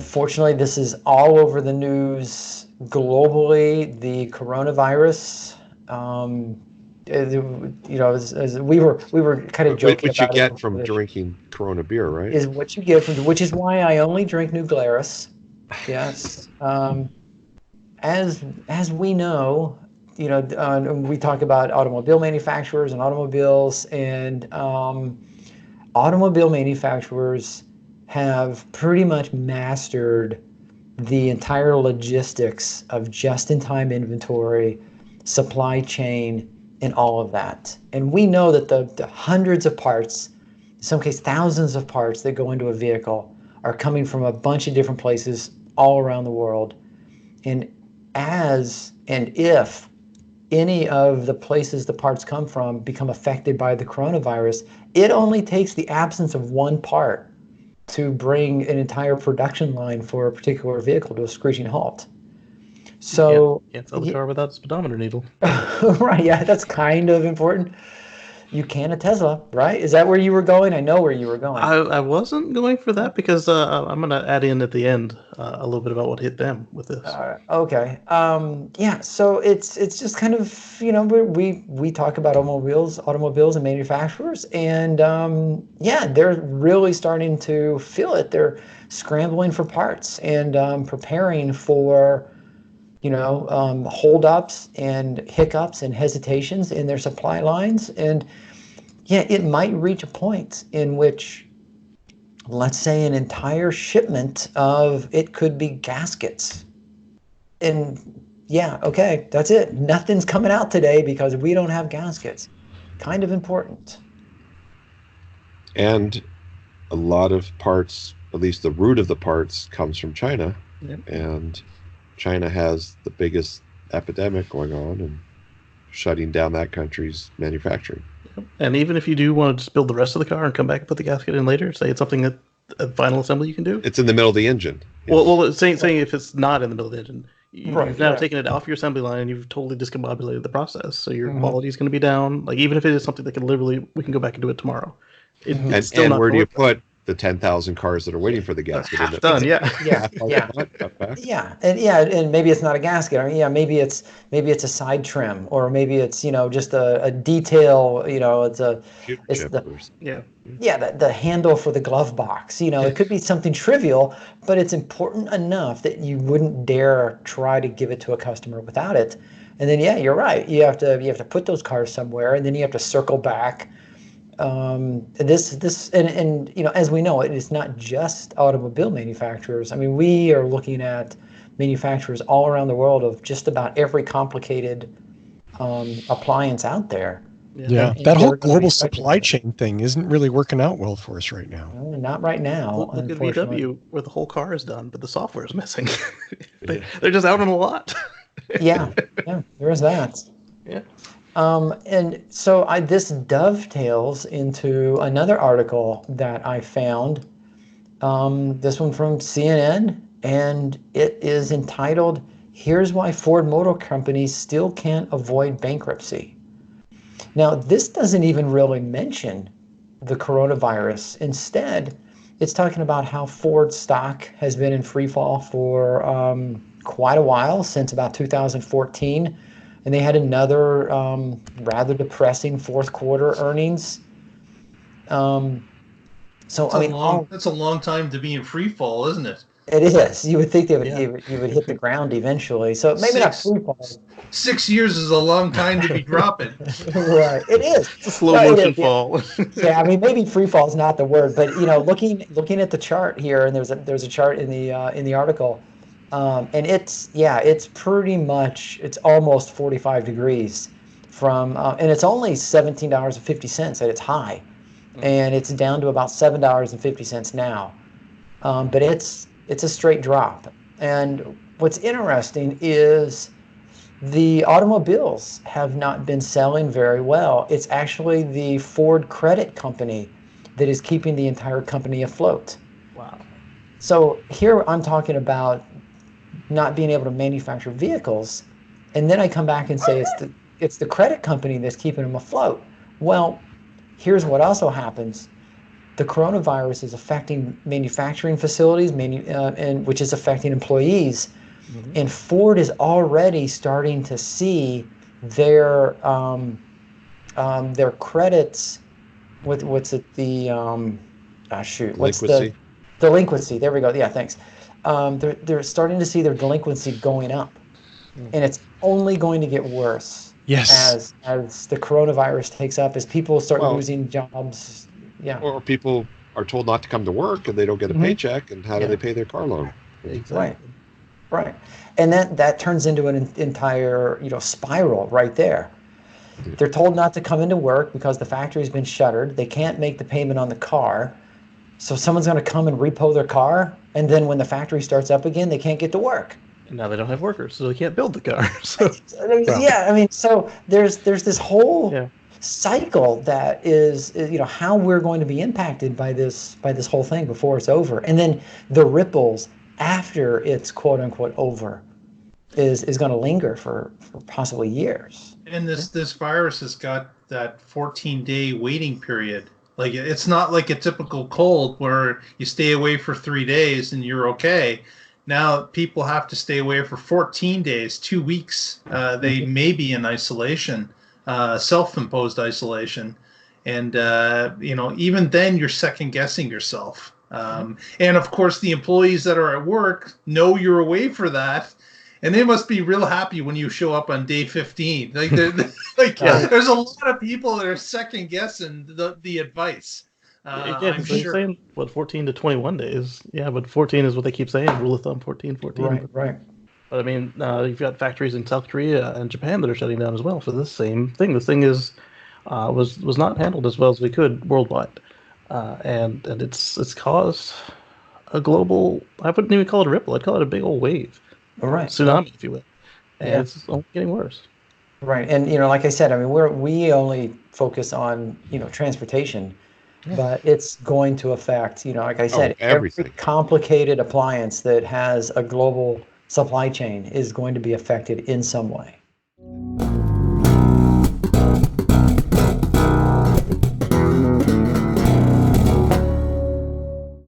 unfortunately, this is all over the news globally. The coronavirus. As we were kind of joking Which you about it get before from this, drinking Corona beer, right? is what you get from, which is why I only drink New Glarus. Yes. As we know, we talk about automobile manufacturers and automobiles, and automobile manufacturers have pretty much mastered the entire logistics of just-in-time inventory, supply chain, and all of that. And we know that the hundreds of parts, in some cases thousands of parts that go into a vehicle are coming from a bunch of different places all around the world. And if any of the places the parts come from become affected by the coronavirus, it only takes the absence of one part to bring an entire production line for a particular vehicle to a screeching halt. So can't sell the car without a speedometer needle. Right, yeah, that's kind of important. You can a Tesla, right? Is that where you were going? I know where you were going. I wasn't going for that because I'm going to add in at the end a little bit about what hit them with this. Okay. Yeah. So it's just kind of, we talk about automobiles and manufacturers, and they're really starting to feel it. They're scrambling for parts and preparing for holdups and hiccups and hesitations in their supply lines. And yeah, it might reach a point in which, let's say, an entire shipment of it could be gaskets. And yeah, okay, that's it. Nothing's coming out today because we don't have gaskets. Kind of important. And a lot of parts, at least the root of the parts, comes from China. Yep. And China has the biggest epidemic going on and shutting down that country's manufacturing. Yep. And even if you do want to just build the rest of the car and come back and put the gasket in later, say it's something that at final assembly you can do. It's in the middle of the engine. Well, saying if it's not in the middle of the engine, Right, you've now right. taken it off your assembly line and you've totally discombobulated the process. So your quality is going to be down. Like even if it is something that we can go back and do it tomorrow. And where do you put the 10,000 cars that are waiting for the gasket? Half done, yeah. And maybe it's not a gasket. I mean, maybe it's a side trim, or maybe it's just a detail. It's the handle for the glove box. It could be something trivial, but it's important enough that you wouldn't dare try to give it to a customer without it. And then you're right. You have to put those cars somewhere, and then you have to circle back. As we know, it is not just automobile manufacturers. I mean, we are looking at manufacturers all around the world of just about every complicated appliance out there. Yeah, that whole global supply chain thing isn't really working out well for us right now. Not right now. Look at VW, where the whole car is done, but the software is missing. They're just out on a lot. yeah, there is that. Yeah. And so this dovetails into another article that I found, this one from CNN, and it is entitled, "Here's Why Ford Motor Company Still Can't Avoid Bankruptcy." Now, this doesn't even really mention the coronavirus. Instead, it's talking about how Ford stock has been in free fall for quite a while, since about 2014. And they had another rather depressing fourth quarter earnings. That's a long time to be in free fall, isn't it? It is. You would think you would hit the ground eventually. So maybe not free fall. 6 years is a long time to be dropping. Right. It is. It's a slow motion fall. Yeah, I mean, maybe free fall is not the word, but looking at the chart here, and there's a chart in the article. And it's pretty much, it's almost 45 degrees from, and it's only $17.50 at its high, and it's down to about $7.50 now. But it's a straight drop. And what's interesting is the automobiles have not been selling very well. It's actually the Ford Credit Company that is keeping the entire company afloat. Wow. So here I'm talking about not being able to manufacture vehicles, and then I come back and say it's the credit company that's keeping them afloat. Well, here's what also happens. the coronavirus is affecting manufacturing facilities, and which is affecting employees. Mm-hmm. And Ford is already starting to see their credits. What's it? The what's the delinquency? There we go. Yeah, thanks. They're starting to see their delinquency going up, and it's only going to get worse. Yes. As the coronavirus takes up, as people start losing jobs. Yeah. Or people are told not to come to work and they don't get a paycheck, and how do they pay their car loan? Exactly. Right. And that turns into an entire, spiral right there. Yeah. They're told not to come into work because the factory's been shuttered. They can't make the payment on the car. So someone's going to come and repo their car, and then when the factory starts up again, they can't get to work. And now they don't have workers, so they can't build the car. So so there's this whole cycle that is, how we're going to be impacted by this whole thing before it's over, and then the ripples after it's quote unquote over is going to linger for possibly years. And this virus has got that 14-day waiting period. Like, it's not like a typical cold where you stay away for 3 days and you're okay. Now people have to stay away for 14 days, 2 weeks. They may be in isolation, self-imposed isolation. And, even then you're second guessing yourself. And of course, the employees that are at work know you're away for that. And they must be real happy when you show up on day 15. There's a lot of people that are second guessing the advice. I'm sure. Saying 14 to 21 days. Yeah, but 14 is what they keep saying. Rule of thumb, 14. Right. But I mean, you've got factories in South Korea and Japan that are shutting down as well for this same thing. This thing was not handled as well as we could worldwide, and it's caused a global. I wouldn't even call it a ripple. I'd call it a big old wave. Right. Tsunami, if you will. And it's only getting worse. Right. And, like I said, I mean, we only focus on, transportation, but it's going to affect, like I said, every complicated appliance that has a global supply chain is going to be affected in some way.